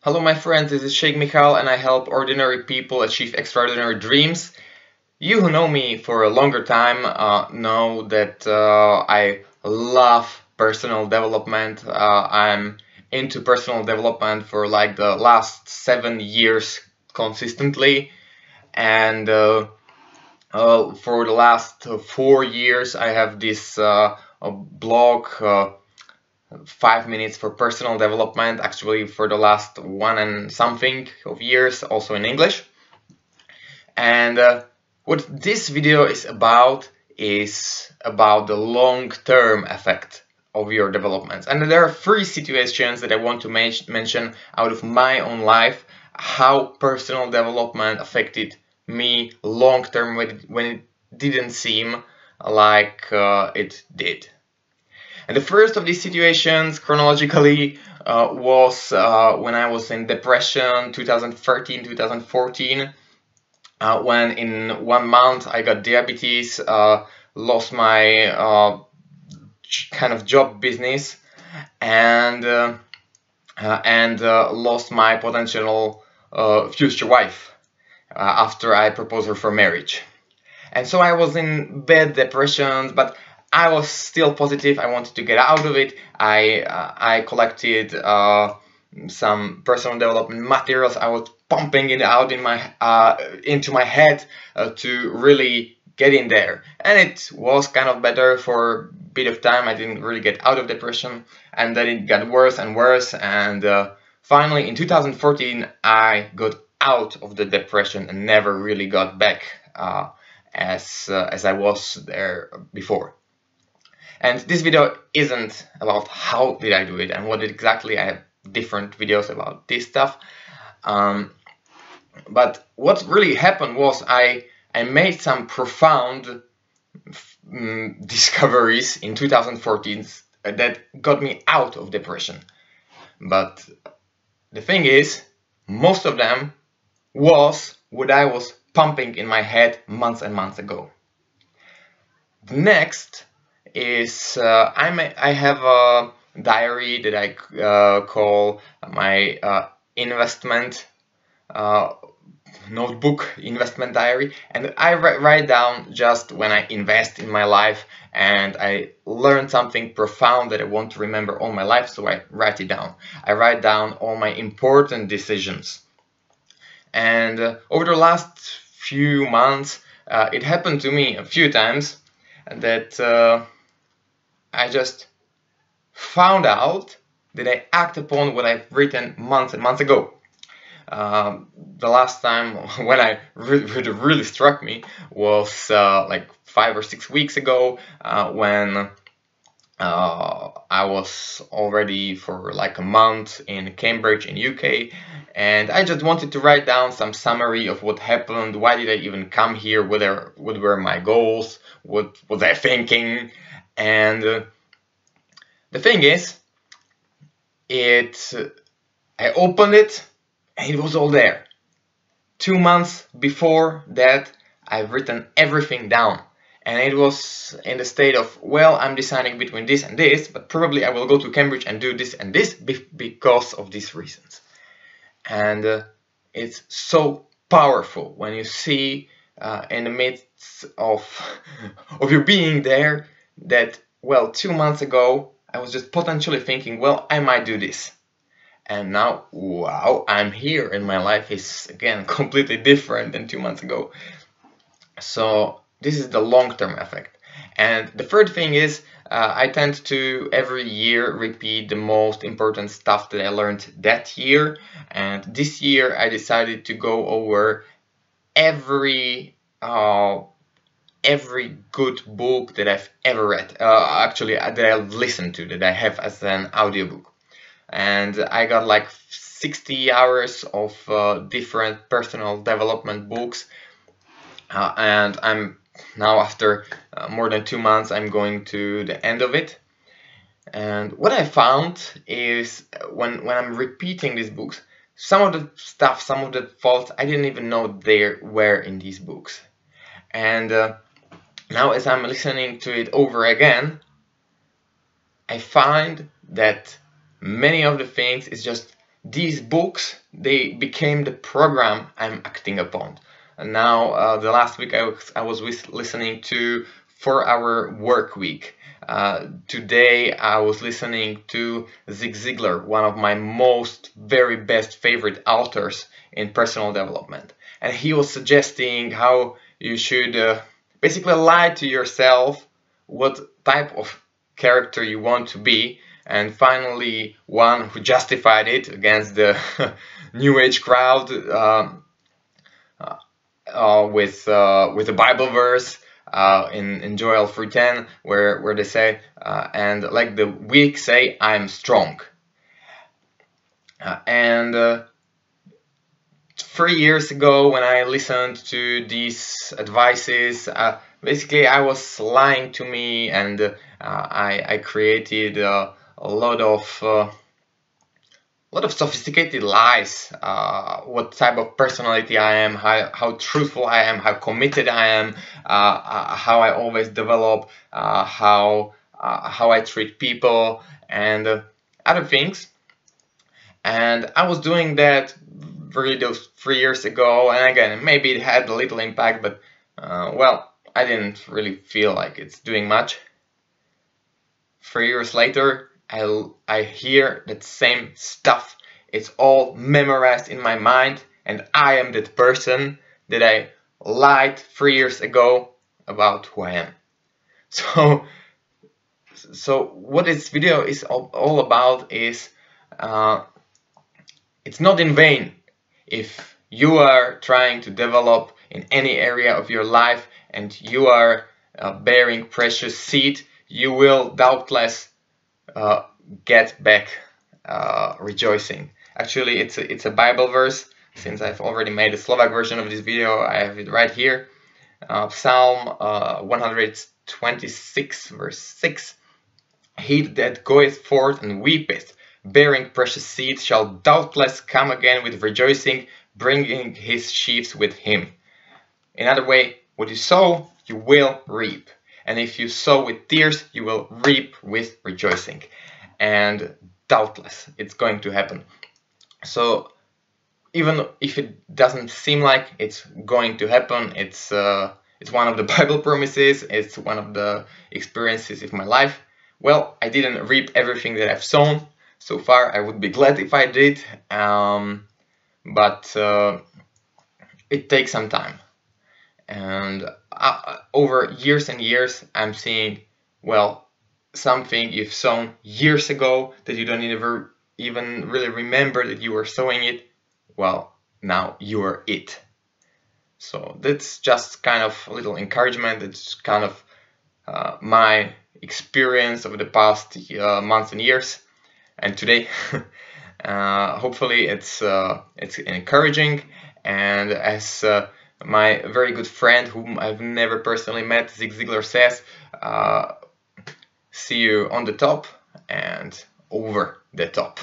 Hello my friends, this is Sheikh Michal and I help ordinary people achieve extraordinary dreams. You who know me for a longer time know that I love personal development. I'm into personal development for like the last 7 years consistently, and for the last 4 years I have this blog, 5 minutes for personal development, actually for the last one and something of years, also in English. And what this video is about the long-term effect of your developments. And there are three situations that I want to mention out of my own life, how personal development affected me long-term when it didn't seem like it did. And the first of these situations, chronologically, was when I was in depression, 2013, 2014, when in 1 month I got diabetes, lost my kind of job business, and lost my potential future wife after I proposed her for marriage. And so I was in bad depression, but I was still positive. I wanted to get out of it. I collected some personal development materials. I was pumping it out in my into my head to really get in there. And it was kind of better for a bit of time. I didn't really get out of depression, and then it got worse and worse. And finally, in 2014, I got out of the depression and never really got back as I was there before. And this video isn't about how did I do it and what exactly. I have different videos about this stuff. But what really happened was I made some profound discoveries in 2014 that got me out of depression. But the thing is, most of them was what I was pumping in my head months and months ago. The next is I have a diary that I call my investment notebook, investment diary, and I write down just when I invest in my life and I learn something profound that I want to remember all my life, so I write it down. I write down all my important decisions. And over the last few months it happened to me a few times that I just found out that I act upon what I've written months and months ago. The last time when I really struck me was like 5 or 6 weeks ago, when I was already for like a month in Cambridge in UK, and I just wanted to write down some summary of what happened, why did I even come here, what were my goals, what was I thinking. And the thing is, I opened it and it was all there. 2 months before that, I've written everything down, and it was in the state of, well, I'm deciding between this and this, but probably I will go to Cambridge and do this and this because of these reasons. And it's so powerful when you see in the midst of you being there that, well, 2 months ago I was just potentially thinking, well, I might do this, and now, wow, I'm here and my life is again completely different than 2 months ago. So this is the long-term effect. And the third thing is, I tend to every year repeat the most important stuff that I learned that year. And this year I decided to go over every good book that I've ever read, actually that I've listened to, that I have as an audiobook. And I got like 60 hours of different personal development books, and I'm now, after more than 2 months, I'm going to the end of it. And what I found is, when I'm repeating these books, some of the stuff, some of the faults, I didn't even know they were in these books. And now as I'm listening to it over again, I find that many of the things is just these books, they became the program I'm acting upon. And now the last week I was listening to 4-Hour Work Week. Today I was listening to Zig Ziglar, one of my very best favorite authors in personal development. And he was suggesting how you should basically lie to yourself what type of character you want to be, and finally one who justified it against the New Age crowd with a Bible verse in Joel 3:10, where they say, and like the weak say, I'm strong. And 3 years ago, when I listened to these advices, basically I was lying to me, and I created a lot of sophisticated lies. What type of personality I am, how truthful I am, how committed I am, how I always develop, how I treat people, and other things. And I was doing that really those 3 years ago, and again, maybe it had a little impact, but well, I didn't really feel like it's doing much. 3 years later, I hear that same stuff. It's all memorized in my mind, and I am that person that I lied 3 years ago about who I am. So what this video is all about is it's not in vain. If you are trying to develop in any area of your life and you are bearing precious seed, you will doubtless get back rejoicing. Actually, it's a Bible verse. Since I've already made a Slovak version of this video, I have it right here. Psalm 126 verse 6. He that goeth forth and weepeth, bearing precious seed, shall doubtless come again with rejoicing, bringing his sheaves with him. In other way, what you sow, you will reap. And if you sow with tears, you will reap with rejoicing. And doubtless, it's going to happen. So even if it doesn't seem like it's going to happen, it's one of the Bible promises, it's one of the experiences of my life. Well, I didn't reap everything that I've sown so far. I would be glad if I did, but it takes some time. And over years and years, I'm seeing, well, something you've sown years ago that you don't even really remember that you were sowing it. Well, now you are it. So that's just kind of a little encouragement. It's kind of my experience over the past months and years. And today, hopefully, it's encouraging. And as my very good friend, whom I've never personally met, Zig Ziglar, says, see you on the top and over the top.